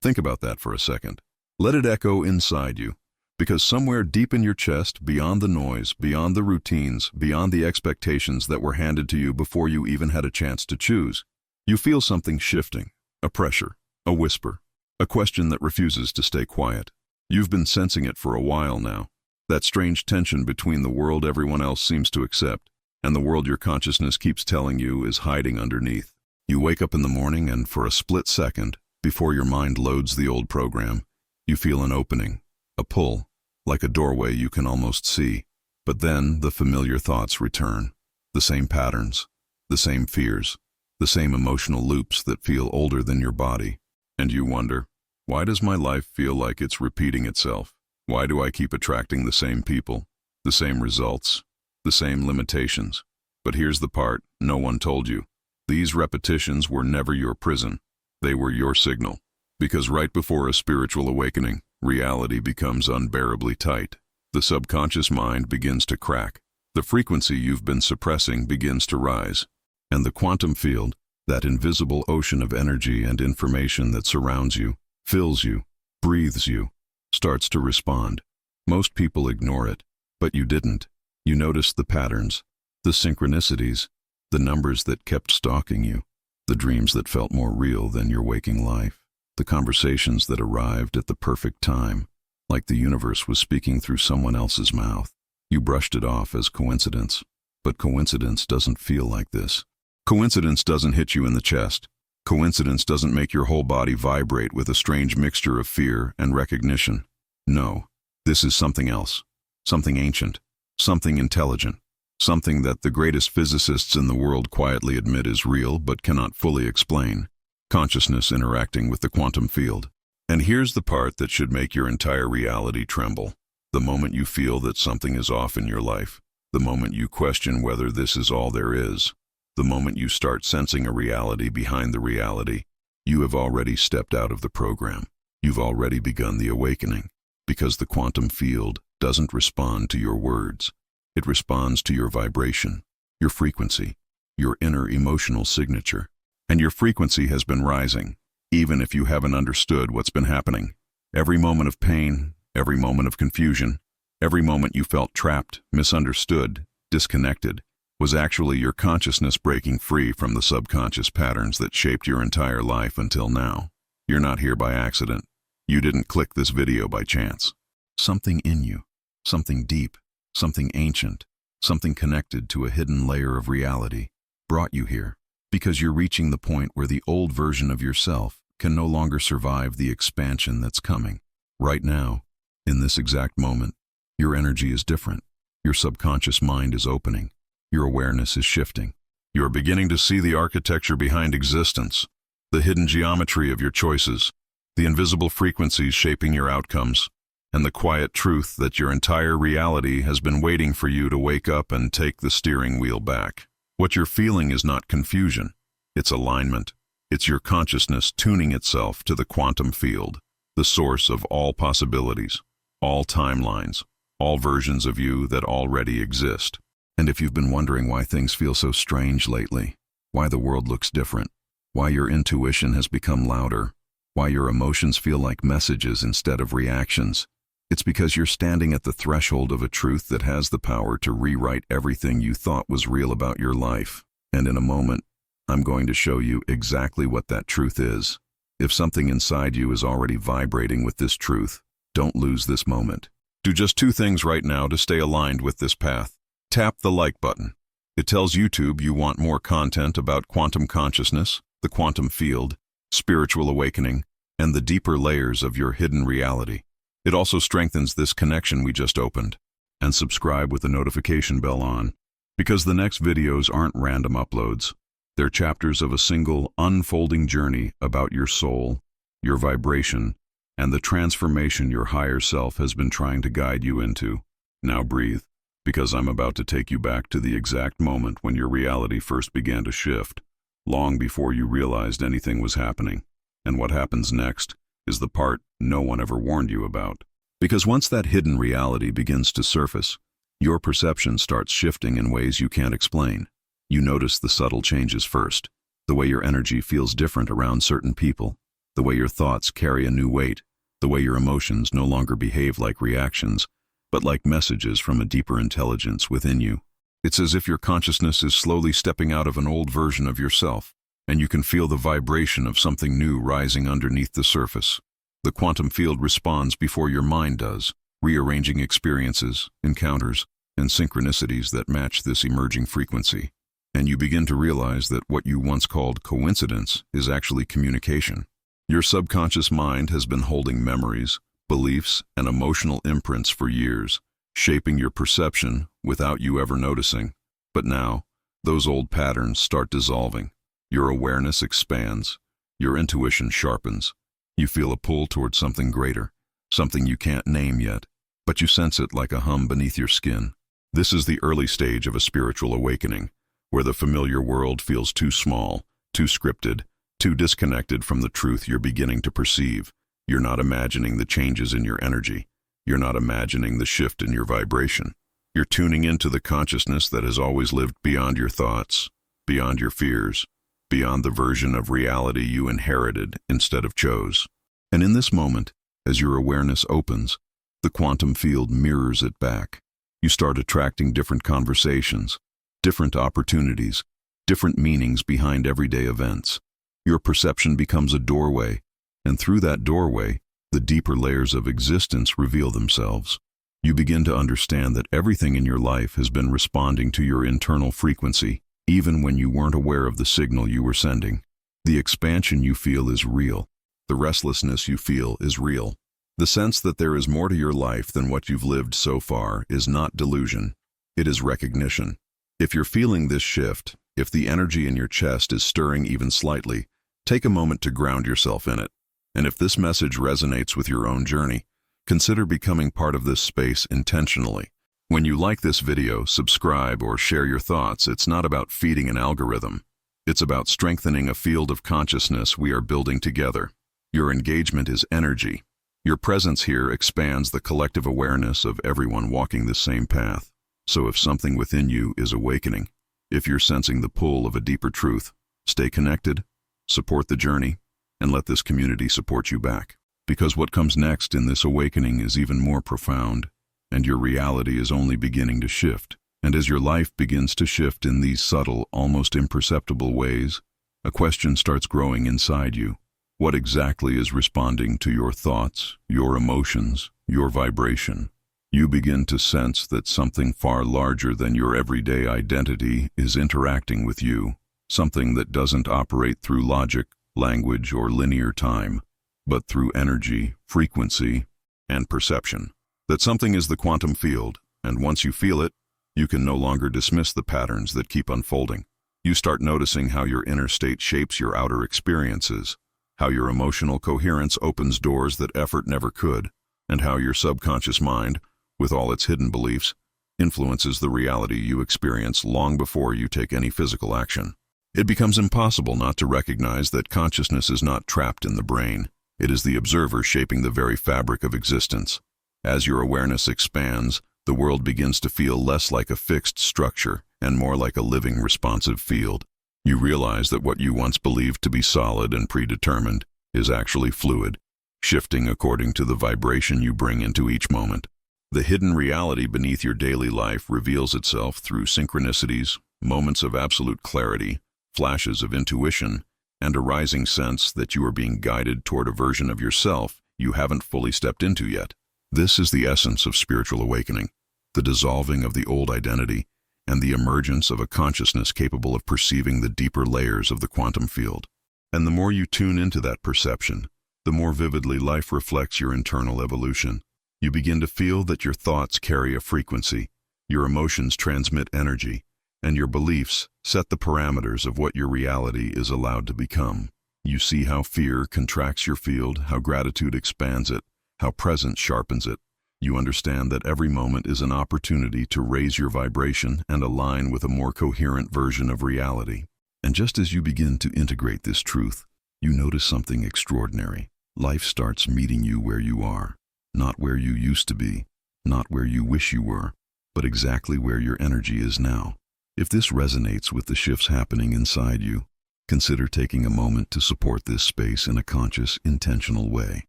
Think about that for a second. Let it echo inside you, because somewhere deep in your chest, beyond the noise, beyond the routines, beyond the expectations that were handed to you before you even had a chance to choose, you feel something shifting, a pressure, a whisper, a question that refuses to stay quiet. You've been sensing it for a while now, that strange tension between the world everyone else seems to accept and the world your consciousness keeps telling you is hiding underneath. You wake up in the morning and for a split second, before your mind loads the old program, you feel an opening, a pull, like a doorway you can almost see. But then the familiar thoughts return, the same patterns, the same fears, the same emotional loops that feel older than your body. And you wonder, why does my life feel like it's repeating itself? Why do I keep attracting the same people, the same results, the same limitations? But here's the part no one told you. These repetitions were never your prison. They were your signal. Because right before a spiritual awakening, reality becomes unbearably tight. The subconscious mind begins to crack. The frequency you've been suppressing begins to rise. And the quantum field, that invisible ocean of energy and information that surrounds you, fills you, breathes you, starts to respond. Most people ignore it, but you didn't. You noticed the patterns, the synchronicities, the numbers that kept stalking you, the dreams that felt more real than your waking life, the conversations that arrived at the perfect time, like the universe was speaking through someone else's mouth. You brushed it off as coincidence, but coincidence doesn't feel like this. Coincidence doesn't hit you in the chest. Coincidence doesn't make your whole body vibrate with a strange mixture of fear and recognition. No, this is something else, something ancient, something intelligent, something that the greatest physicists in the world quietly admit is real but cannot fully explain. Consciousness interacting with the quantum field. And here's the part that should make your entire reality tremble. The moment you feel that something is off in your life, the moment you question whether this is all there is, the moment you start sensing a reality behind the reality, you have already stepped out of the program. You've already begun the awakening, because the quantum field doesn't respond to your words. It responds to your vibration, your frequency, your inner emotional signature. And your frequency has been rising, even if you haven't understood what's been happening. Every moment of pain, every moment of confusion, every moment you felt trapped, misunderstood, disconnected, was actually your consciousness breaking free from the subconscious patterns that shaped your entire life until now. You're not here by accident. You didn't click this video by chance. Something in you, something deep, something ancient, something connected to a hidden layer of reality, brought you here. Because you're reaching the point where the old version of yourself can no longer survive the expansion that's coming. Right now, in this exact moment, your energy is different. Your subconscious mind is opening. Your awareness is shifting. You are beginning to see the architecture behind existence, the hidden geometry of your choices, the invisible frequencies shaping your outcomes, and the quiet truth that your entire reality has been waiting for you to wake up and take the steering wheel back. What you're feeling is not confusion, it's alignment. It's your consciousness tuning itself to the quantum field, the source of all possibilities, all timelines, all versions of you that already exist. And if you've been wondering why things feel so strange lately, why the world looks different, why your intuition has become louder, why your emotions feel like messages instead of reactions, it's because you're standing at the threshold of a truth that has the power to rewrite everything you thought was real about your life. And in a moment, I'm going to show you exactly what that truth is. If something inside you is already vibrating with this truth, don't lose this moment. Do just two things right now to stay aligned with this path. Tap the like button. It tells YouTube you want more content about quantum consciousness, the quantum field, spiritual awakening, and the deeper layers of your hidden reality. It also strengthens this connection we just opened. And subscribe with the notification bell on, because the next videos aren't random uploads. They're chapters of a single, unfolding journey about your soul, your vibration, and the transformation your higher self has been trying to guide you into. Now breathe, because I'm about to take you back to the exact moment when your reality first began to shift, long before you realized anything was happening. And what happens next is the part no one ever warned you about. Because once that hidden reality begins to surface, your perception starts shifting in ways you can't explain. You notice the subtle changes first, the way your energy feels different around certain people, the way your thoughts carry a new weight, the way your emotions no longer behave like reactions, but like messages from a deeper intelligence within you. It's as if your consciousness is slowly stepping out of an old version of yourself, and you can feel the vibration of something new rising underneath the surface. The quantum field responds before your mind does, rearranging experiences, encounters, and synchronicities that match this emerging frequency. And you begin to realize that what you once called coincidence is actually communication. Your subconscious mind has been holding memories, beliefs, and emotional imprints for years, shaping your perception without you ever noticing. But now, those old patterns start dissolving. Your awareness expands, your intuition sharpens. You feel a pull towards something greater, something you can't name yet, but you sense it like a hum beneath your skin. This is the early stage of a spiritual awakening, where the familiar world feels too small, too scripted, too disconnected from the truth you're beginning to perceive. You're not imagining the changes in your energy. You're not imagining the shift in your vibration. You're tuning into the consciousness that has always lived beyond your thoughts, beyond your fears, beyond the version of reality you inherited instead of chose. And in this moment, as your awareness opens, the quantum field mirrors it back. You start attracting different conversations, different opportunities, different meanings behind everyday events. Your perception becomes a doorway, and through that doorway, the deeper layers of existence reveal themselves. You begin to understand that everything in your life has been responding to your internal frequency, even when you weren't aware of the signal you were sending. The expansion you feel is real. The restlessness you feel is real. The sense that there is more to your life than what you've lived so far is not delusion. It is recognition. If you're feeling this shift, if the energy in your chest is stirring even slightly, take a moment to ground yourself in it. And if this message resonates with your own journey, consider becoming part of this space intentionally. When you like this video, subscribe, or share your thoughts, it's not about feeding an algorithm. It's about strengthening a field of consciousness we are building together. Your engagement is energy. Your presence here expands the collective awareness of everyone walking this same path. So if something within you is awakening, if you're sensing the pull of a deeper truth, stay connected, support the journey, and let this community support you back. Because what comes next in this awakening is even more profound, and your reality is only beginning to shift. And as your life begins to shift in these subtle, almost imperceptible ways, a question starts growing inside you. What exactly is responding to your thoughts, your emotions, your vibration? You begin to sense that something far larger than your everyday identity is interacting with you, something that doesn't operate through logic, language, or linear time, but through energy, frequency, and perception. That something is the quantum field, and once you feel it, you can no longer dismiss the patterns that keep unfolding. You start noticing how your inner state shapes your outer experiences, how your emotional coherence opens doors that effort never could, and how your subconscious mind, with all its hidden beliefs, influences the reality you experience long before you take any physical action. It becomes impossible not to recognize that consciousness is not trapped in the brain. It is the observer shaping the very fabric of existence. As your awareness expands, the world begins to feel less like a fixed structure and more like a living, responsive field. You realize that what you once believed to be solid and predetermined is actually fluid, shifting according to the vibration you bring into each moment. The hidden reality beneath your daily life reveals itself through synchronicities, moments of absolute clarity, flashes of intuition, and a rising sense that you are being guided toward a version of yourself you haven't fully stepped into yet. This is the essence of spiritual awakening, the dissolving of the old identity and the emergence of a consciousness capable of perceiving the deeper layers of the quantum field. And the more you tune into that perception, the more vividly life reflects your internal evolution. You begin to feel that your thoughts carry a frequency, your emotions transmit energy, and your beliefs set the parameters of what your reality is allowed to become. You see how fear contracts your field, how gratitude expands it, how presence sharpens it. You understand that every moment is an opportunity to raise your vibration and align with a more coherent version of reality. And just as you begin to integrate this truth, you notice something extraordinary. Life starts meeting you where you are, not where you used to be, not where you wish you were, but exactly where your energy is now. If this resonates with the shifts happening inside you, consider taking a moment to support this space in a conscious, intentional way.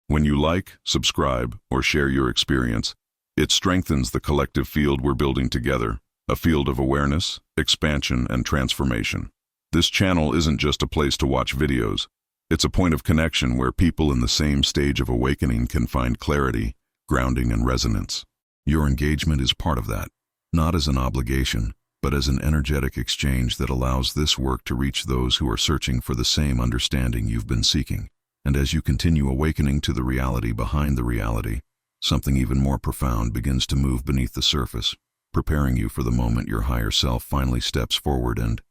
When you like, subscribe, or share your experience, it strengthens the collective field we're building together, a field of awareness, expansion, and transformation. This channel isn't just a place to watch videos. It's a point of connection where people in the same stage of awakening can find clarity, grounding, and resonance. Your engagement is part of that, not as an obligation, but as an energetic exchange that allows this work to reach those who are searching for the same understanding you've been seeking. And as you continue awakening to the reality behind the reality, something even more profound begins to move beneath the surface, preparing you for the moment your higher self finally steps forward, and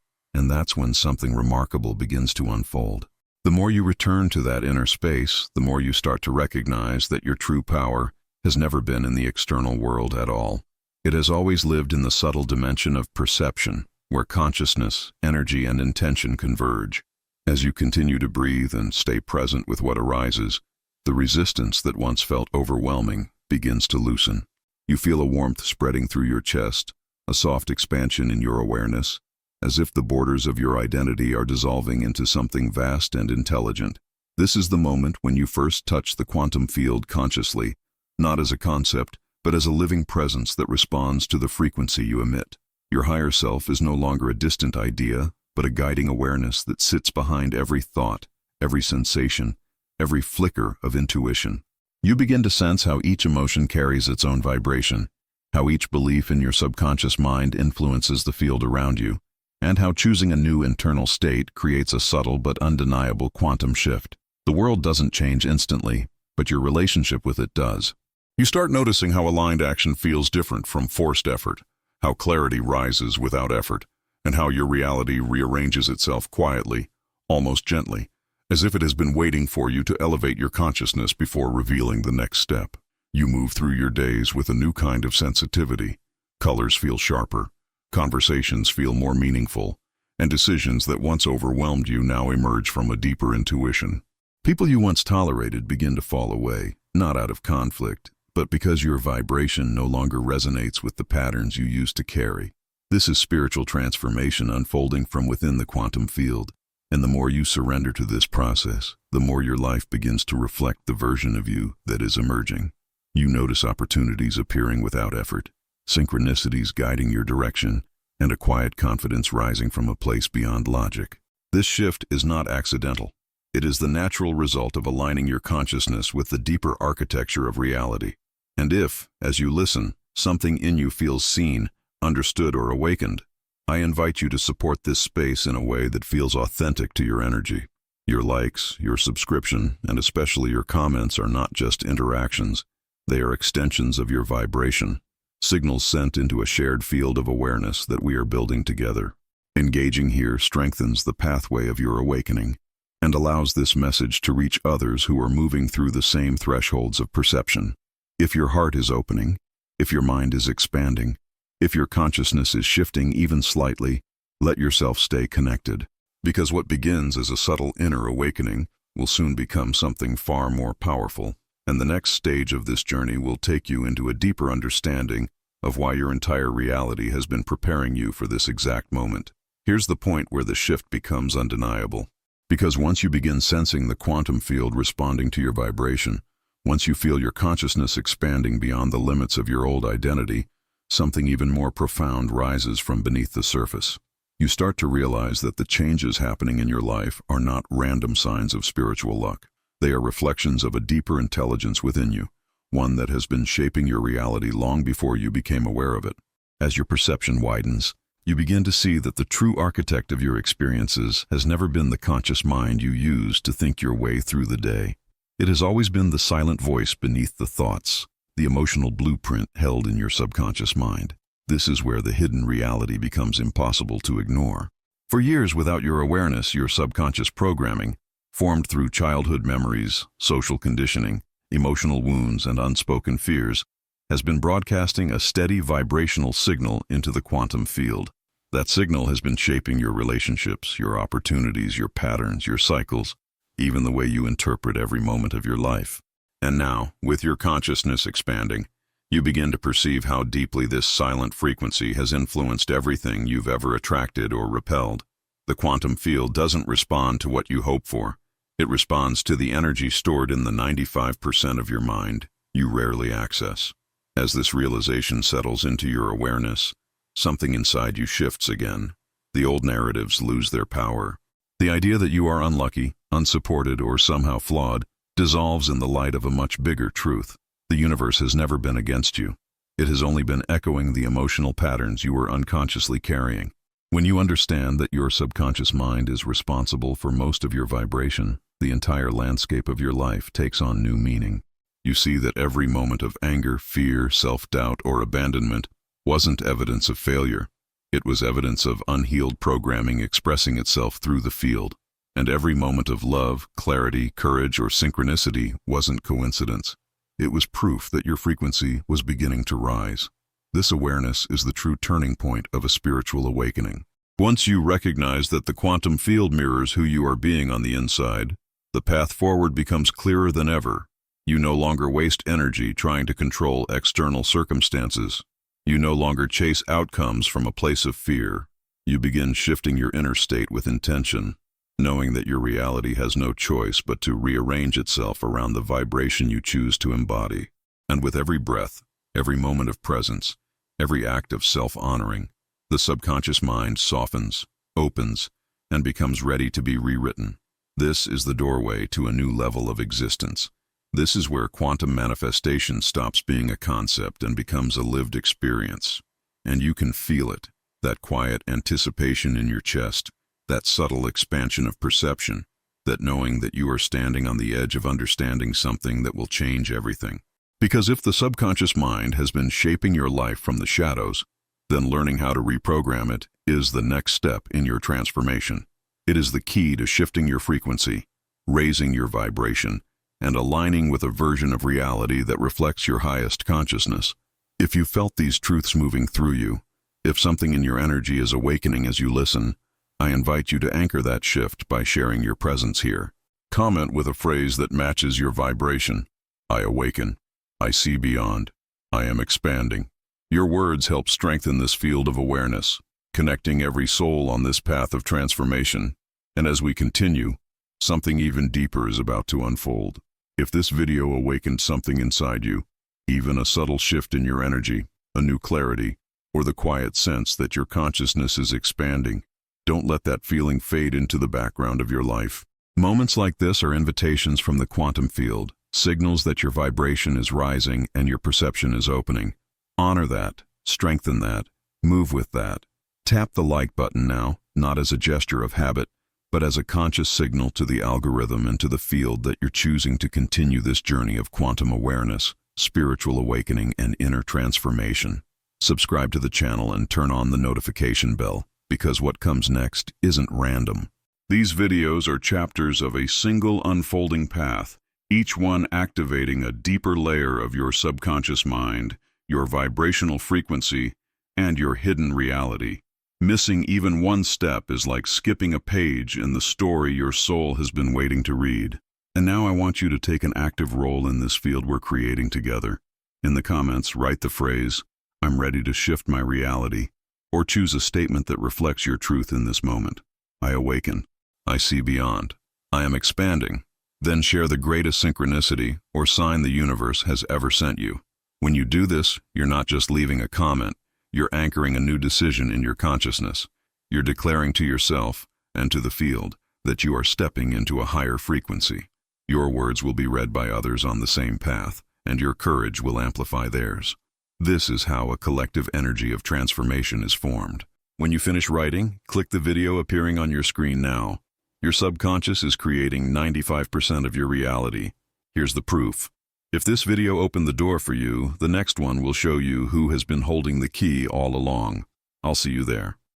that's when something remarkable begins to unfold. The more you return to that inner space, the more you start to recognize that your true power has never been in the external world at all. It has always lived in the subtle dimension of perception, where consciousness, energy, and intention converge. As you continue to breathe and stay present with what arises, the resistance that once felt overwhelming begins to loosen. You feel a warmth spreading through your chest, a soft expansion in your awareness, as if the borders of your identity are dissolving into something vast and intelligent. This is the moment when you first touch the quantum field consciously, not as a concept, but as a living presence that responds to the frequency you emit. Your higher self is no longer a distant idea, but a guiding awareness that sits behind every thought, every sensation, every flicker of intuition. You begin to sense how each emotion carries its own vibration, how each belief in your subconscious mind influences the field around you, and how choosing a new internal state creates a subtle but undeniable quantum shift. The world doesn't change instantly, but your relationship with it does. You start noticing how aligned action feels different from forced effort, how clarity rises without effort, and how your reality rearranges itself quietly, almost gently, as if it has been waiting for you to elevate your consciousness before revealing the next step. You move through your days with a new kind of sensitivity. Colors feel sharper, conversations feel more meaningful, and decisions that once overwhelmed you now emerge from a deeper intuition. People you once tolerated begin to fall away, not out of conflict, but because your vibration no longer resonates with the patterns you used to carry. This is spiritual transformation unfolding from within the quantum field, and the more you surrender to this process, the more your life begins to reflect the version of you that is emerging. You notice opportunities appearing without effort, synchronicities guiding your direction, and a quiet confidence rising from a place beyond logic. This shift is not accidental. It is the natural result of aligning your consciousness with the deeper architecture of reality. And if, as you listen, something in you feels seen, understood, or awakened, I invite you to support this space in a way that feels authentic to your energy. Your likes, your subscription, and especially your comments are not just interactions. They are extensions of your vibration, signals sent into a shared field of awareness that we are building together. Engaging here strengthens the pathway of your awakening and allows this message to reach others who are moving through the same thresholds of perception. If your heart is opening, if your mind is expanding, if your consciousness is shifting even slightly, let yourself stay connected, because what begins as a subtle inner awakening will soon become something far more powerful, and the next stage of this journey will take you into a deeper understanding of why your entire reality has been preparing you for this exact moment. Here's the point where the shift becomes undeniable, because once you begin sensing the quantum field responding to your vibration, once you feel your consciousness expanding beyond the limits of your old identity, something even more profound rises from beneath the surface. You start to realize that the changes happening in your life are not random signs of spiritual luck. They are reflections of a deeper intelligence within you, one that has been shaping your reality long before you became aware of it. As your perception widens, you begin to see that the true architect of your experiences has never been the conscious mind you use to think your way through the day. It has always been the silent voice beneath the thoughts, the emotional blueprint held in your subconscious mind. This is where the hidden reality becomes impossible to ignore. For years, without your awareness, your subconscious programming, formed through childhood memories, social conditioning, emotional wounds, and unspoken fears, has been broadcasting a steady vibrational signal into the quantum field. That signal has been shaping your relationships, your opportunities, your patterns, your cycles, even the way you interpret every moment of your life. And now, with your consciousness expanding, you begin to perceive how deeply this silent frequency has influenced everything you've ever attracted or repelled. The quantum field doesn't respond to what you hope for. It responds to the energy stored in the 95% of your mind you rarely access. As this realization settles into your awareness, something inside you shifts again. The old narratives lose their power. The idea that you are unlucky, unsupported, or somehow flawed dissolves in the light of a much bigger truth. The universe has never been against you. It has only been echoing the emotional patterns you were unconsciously carrying. When you understand that your subconscious mind is responsible for most of your vibration, the entire landscape of your life takes on new meaning. You see that every moment of anger, fear, self-doubt, or abandonment wasn't evidence of failure. It was evidence of unhealed programming expressing itself through the field. And every moment of love, clarity, courage, or synchronicity wasn't coincidence. It was proof that your frequency was beginning to rise. This awareness is the true turning point of a spiritual awakening. Once you recognize that the quantum field mirrors who you are being on the inside, the path forward becomes clearer than ever. You no longer waste energy trying to control external circumstances. You no longer chase outcomes from a place of fear. You begin shifting your inner state with intention, knowing that your reality has no choice but to rearrange itself around the vibration you choose to embody. And with every breath, every moment of presence, every act of self-honoring, the subconscious mind softens, opens, and becomes ready to be rewritten. This is the doorway to a new level of existence. This is where quantum manifestation stops being a concept and becomes a lived experience. And you can feel it, that quiet anticipation in your chest, that subtle expansion of perception, that knowing that you are standing on the edge of understanding something that will change everything. Because if the subconscious mind has been shaping your life from the shadows, then learning how to reprogram it is the next step in your transformation. It is the key to shifting your frequency, raising your vibration, and aligning with a version of reality that reflects your highest consciousness. If you felt these truths moving through you, if something in your energy is awakening as you listen, I invite you to anchor that shift by sharing your presence here. Comment with a phrase that matches your vibration. I awaken. I see beyond. I am expanding. Your words help strengthen this field of awareness, connecting every soul on this path of transformation. And as we continue, something even deeper is about to unfold. If this video awakened something inside you, even a subtle shift in your energy, a new clarity, or the quiet sense that your consciousness is expanding, don't let that feeling fade into the background of your life. Moments like this are invitations from the quantum field, signals that your vibration is rising and your perception is opening. Honor that, strengthen that, move with that. Tap the like button now, not as a gesture of habit, but as a conscious signal to the algorithm and to the field that you're choosing to continue this journey of quantum awareness, spiritual awakening, and inner transformation. Subscribe to the channel and turn on the notification bell, because what comes next isn't random. These videos are chapters of a single unfolding path, each one activating a deeper layer of your subconscious mind, your vibrational frequency, and your hidden reality. Missing even one step is like skipping a page in the story your soul has been waiting to read. And now I want you to take an active role in this field we're creating together. In the comments, write the phrase, "I'm ready to shift my reality," or choose a statement that reflects your truth in this moment. I awaken. I see beyond. I am expanding. Then share the greatest synchronicity or sign the universe has ever sent you. When you do this, you're not just leaving a comment. You're anchoring a new decision in your consciousness. You're declaring to yourself and to the field that you are stepping into a higher frequency. Your words will be read by others on the same path, and your courage will amplify theirs. This is how a collective energy of transformation is formed. When you finish writing, click the video appearing on your screen now. Your subconscious is creating 95% of your reality. Here's the proof. If this video opened the door for you, the next one will show you who has been holding the key all along. I'll see you there.